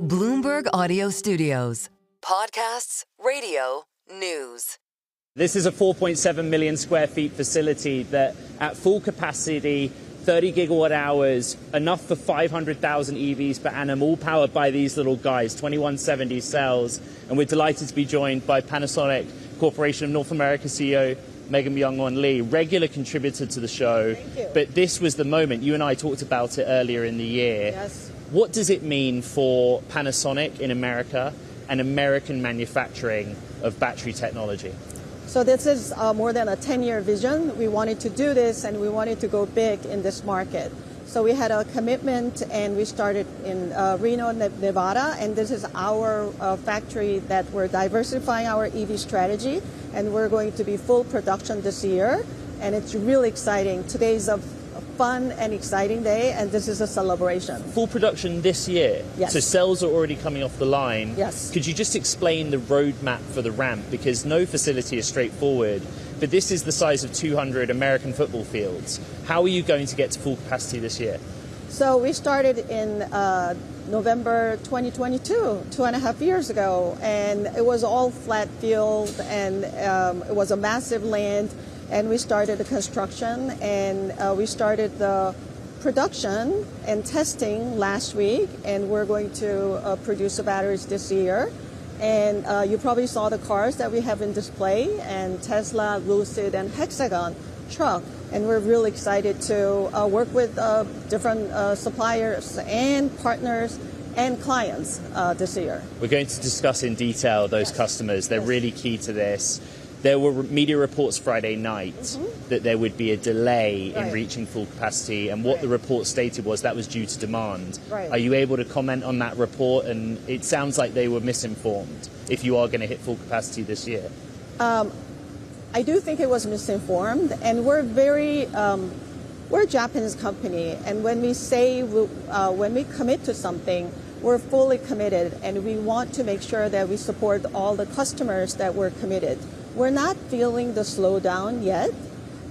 Bloomberg Audio Studios. Podcasts, radio, news. This is a 4.7 million square feet facility that at full capacity, 30 gigawatt hours, enough for 500,000 EVs per annum, all powered by these little guys, 2170 cells. And we're delighted to be joined by Panasonic Corporation of North America CEO Myungwon Lee, regular contributor to the show. Thank you. But this was the moment. You and I talked about it earlier in the year. Yes. What does it mean for Panasonic in America and American manufacturing of battery technology? So this is more than a 10-year vision. We wanted to do this and we wanted to go big in this market. So we had a commitment and we started in Reno, Nevada, and this is our factory that we're diversifying our EV strategy, and we're going to be full production this year, and it's really exciting. Today's a fun and exciting day, and this is a celebration. Full production this year? Yes. So cells are already coming off the line? Yes. Could you just explain the roadmap for the ramp? Because no facility is straightforward, but this is the size of 200 American football fields. How are you going to get to full capacity this year? So we started in November 2022, 2.5 years ago, and it was all flat field, and it was a massive land. And we started the construction, and we started the production and testing last week, and we're going to produce the batteries this year. And you probably saw the cars that we have in display, and Tesla, Lucid, and Hexagon truck. And we're really excited to work with different suppliers and partners and clients this year. We're going to discuss in detail those customers. They're really key to this. There were media reports Friday night that there would be a delay in reaching full capacity, and what the report stated was that was due to demand. Are you able to comment on that report? And it sounds like they were misinformed if you are going to hit full capacity this year. I do think it was misinformed, and we're a Japanese company, and when we say, when we commit to something, we're fully committed, and we want to make sure that we support all the customers that we're committed. We're not feeling the slowdown yet,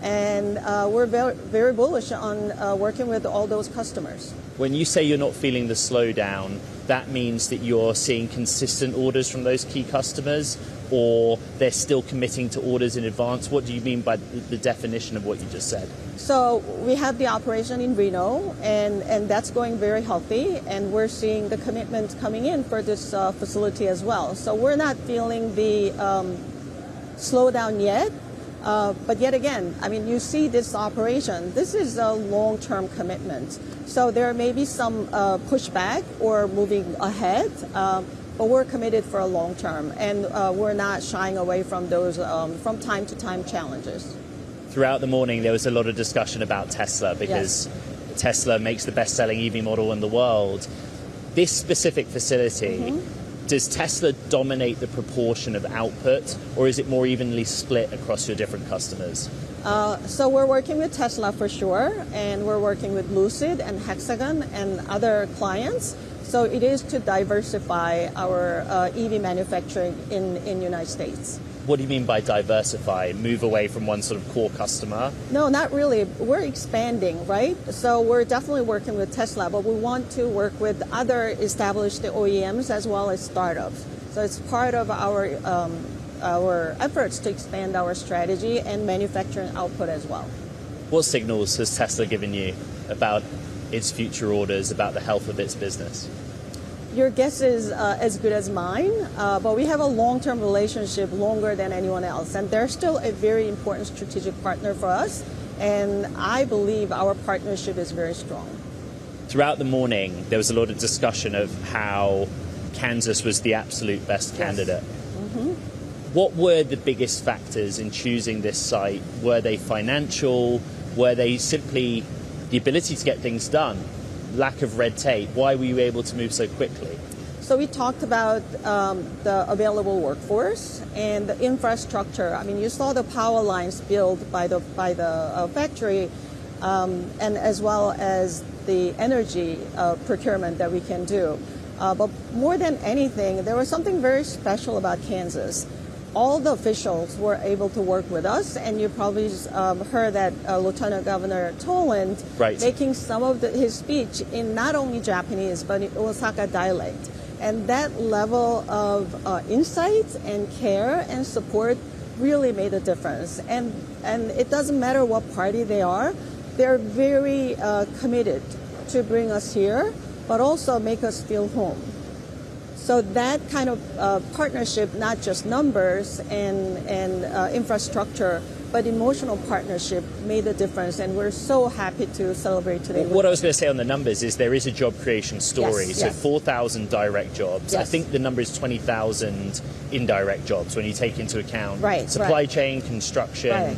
and we're very bullish on working with all those customers. When you say you're not feeling the slowdown, that means that you're seeing consistent orders from those key customers, or they're still committing to orders in advance? What do you mean by the definition of what you just said? So we have the operation in Reno, and that's going very healthy, and we're seeing the commitments coming in for this facility as well. So we're not feeling the slowdown yet, but yet again, I mean, you see this operation, this is a long-term commitment. So there may be some pushback or moving ahead, but we're committed for a long term, and we're not shying away from those from time to time challenges. Throughout the morning, there was a lot of discussion about Tesla because Tesla makes the best-selling EV model in the world. This specific facility, does Tesla dominate the proportion of output, or is it more evenly split across your different customers? So we're working with Tesla for sure, and we're working with Lucid and Hexagon and other clients. So it is to diversify our EV manufacturing in the United States. What do you mean by diversify? Move away from one sort of core customer? No, not really. We're expanding, right? So we're definitely working with Tesla, but we want to work with other established OEMs as well as startups. So it's part of our efforts to expand our strategy and manufacturing output as well. What signals has Tesla given you about its future orders, about the health of its business? Your guess is as good as mine, but we have a long-term relationship, longer than anyone else, and they're still a very important strategic partner for us, and I believe our partnership is very strong. Throughout the morning, there was a lot of discussion of how Kansas was the absolute best candidate. What were the biggest factors in choosing this site? Were they financial? Were they simply the ability to get things done? Lack of red tape? Why were you able to move so quickly? So we talked about the available workforce and the infrastructure. I mean, you saw the power lines built by the factory, and as well as the energy procurement that we can do. But more than anything, there was something very special about Kansas. All the officials were able to work with us, and you probably heard that Lieutenant Governor Toland making some of his speech in not only Japanese but in Osaka dialect. And that level of insight and care and support really made a difference. And it doesn't matter what party they are, they're very committed to bring us here, but also make us feel home. So that kind of partnership, not just numbers and infrastructure, but emotional partnership made a difference, and we're so happy to celebrate today. What I was going to say on the numbers is there is a job creation story. Yes, so yes. 4,000 direct jobs. Yes. I think the number is 20,000 indirect jobs when you take into account Right, supply right. chain, construction. Right.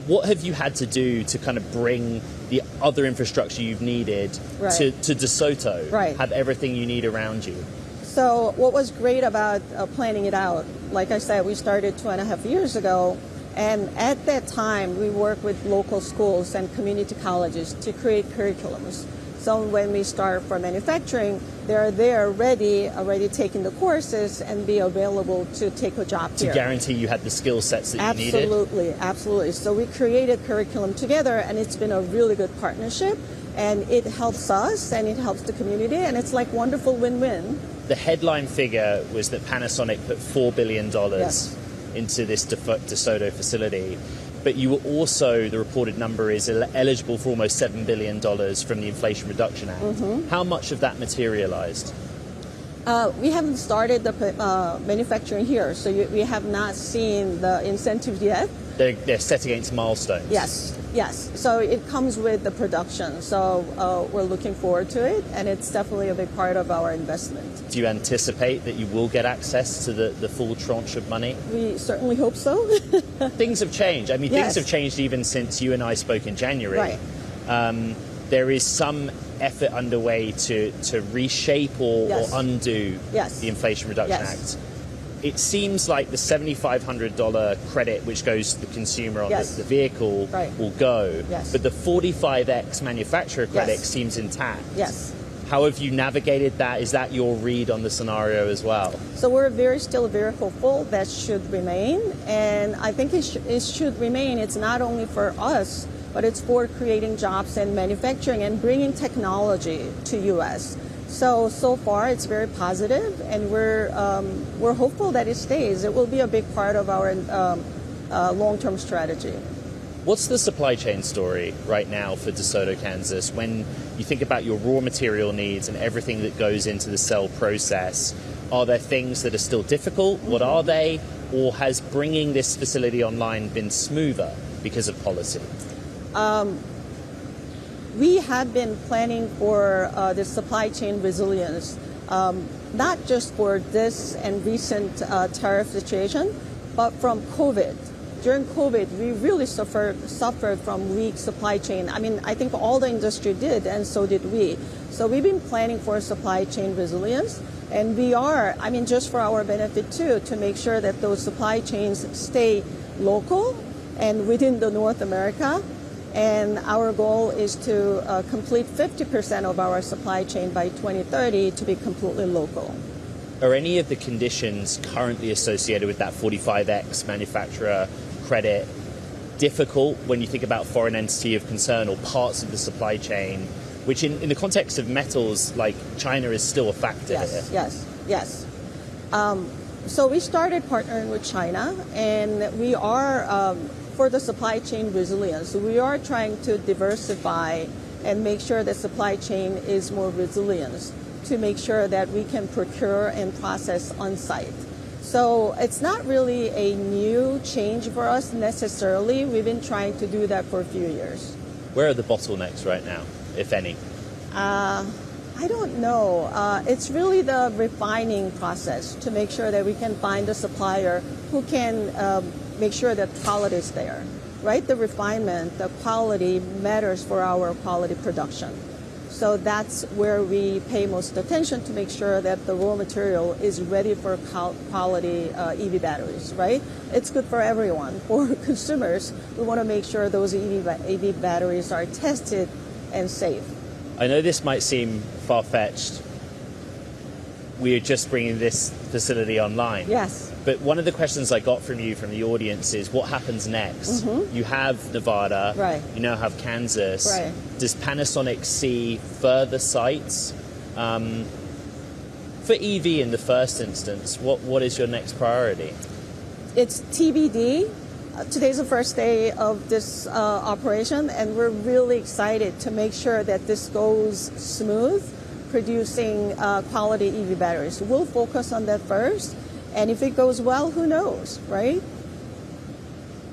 What have you had to do to kind of bring the other infrastructure you've needed Right. to DeSoto? Right. Have everything you need around you? So what was great about planning it out, like I said, we started 2.5 years ago, and at that time we worked with local schools and community colleges to create curriculums. So when we start for manufacturing, they're there ready, already taking the courses and be available to take a job To here. guarantee you had the skill sets that you needed? Absolutely, absolutely. So we created curriculum together, and it's been a really good partnership, and it helps us and it helps the community, and it's like wonderful win-win. The headline figure was that Panasonic put $4 billion Yes. into this DeSoto facility. But you were also, the reported number is eligible for almost $7 billion from the Inflation Reduction Act. Mm-hmm. How much of that materialized? We haven't started the manufacturing here, so we have not seen the incentives yet. They're set against milestones. Yes, yes. So it comes with the production. So we're looking forward to it, and it's definitely a big part of our investment. Do you anticipate that you will get access to the full tranche of money? We certainly hope so. Things have changed. I mean, Yes. things have changed even since you and I spoke in January. Right. There is some effort underway to reshape or Yes. undo Yes. the Inflation Reduction Yes. Act. It seems like the $7,500 credit, which goes to the consumer on Yes. the vehicle, Right. will go. Yes. But the 45X manufacturer credit Yes. seems intact. Yes. How have you navigated that? Is that your read on the scenario as well? So we're still very hopeful that should remain, and I think it should remain. It's not only for us, but it's for creating jobs and manufacturing and bringing technology to U.S. So far it's very positive, and we're hopeful that it stays. It will be a big part of our long-term strategy. What's the supply chain story right now for DeSoto, Kansas? When you think about your raw material needs and everything that goes into the cell process, are there things that are still difficult? What are they? Or has bringing this facility online been smoother because of policy? We have been planning for the supply chain resilience, not just for this and recent tariff situation, but from COVID. During COVID, we really suffered from weak supply chain. I mean, I think all the industry did, and so did we. So we've been planning for supply chain resilience, and we are, I mean, just for our benefit too, to make sure that those supply chains stay local and within the North America. And our goal is to complete 50% of our supply chain by 2030 to be completely local. Are any of the conditions currently associated with that 45X manufacturer credit difficult when you think about foreign entity of concern or parts of the supply chain, which in the context of metals, like China, is still a factor here? Yes. So we started partnering with China, and we are, for the supply chain resilience, we are trying to diversify and make sure the supply chain is more resilient, to make sure that we can procure and process on site. So it's not really a new change for us necessarily. We've been trying to do that for a few years. Where are the bottlenecks right now, if any? I don't know. It's really the refining process to make sure that we can find a supplier who can make sure that quality is there, right? The refinement, the quality matters for our quality production. So that's where we pay most attention to make sure that the raw material is ready for quality EV batteries, right? It's good for everyone. For consumers, we want to make sure those EV batteries are tested and safe. I know this might seem far-fetched. We are just bringing this facility online. Yes. But one of the questions I got from you, from the audience, is what happens next? Mm-hmm. You have Nevada. Right. You now have Kansas. Right. Does Panasonic see further sites? For EV in the first instance, what is your next priority? It's TBD. Today's the first day of this operation, and we're really excited to make sure that this goes smooth, producing quality EV batteries. We'll focus on that first, and if it goes well, who knows, right?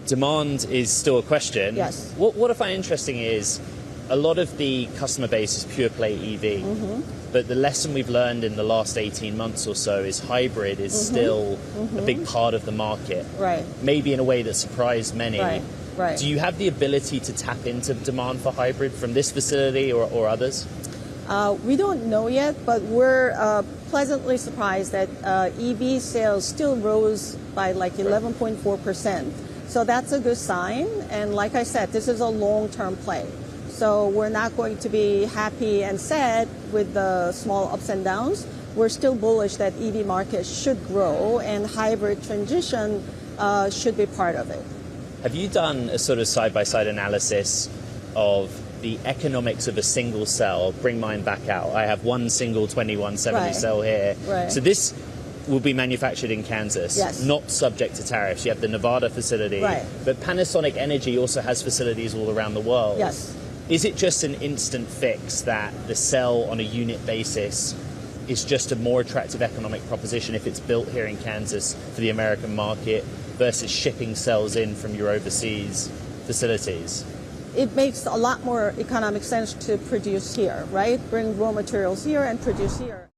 Demand is still a question. Yes. What I find interesting is a lot of the customer base is pure play EV, but the lesson we've learned in the last 18 months or so is hybrid is still a big part of the market. Right. Maybe in a way that surprised many. Right. Do you have the ability to tap into demand for hybrid from this facility or others? We don't know yet, but we're pleasantly surprised that EV sales still rose by like 11.4%. So that's a good sign. And like I said, this is a long-term play. So we're not going to be happy and sad with the small ups and downs. We're still bullish that EV market should grow and hybrid transition should be part of it. Have you done a sort of side-by-side analysis of the economics of a single cell? Bring mine back out. I have one single 2170 cell here. Right. So this will be manufactured in Kansas, yes, not subject to tariffs. You have the Nevada facility, right, but Panasonic Energy also has facilities all around the world. Yes. Is it just an instant fix that the cell on a unit basis is just a more attractive economic proposition if it's built here in Kansas for the American market versus shipping cells in from your overseas facilities? It makes a lot more economic sense to produce here, right? Bring raw materials here and produce here.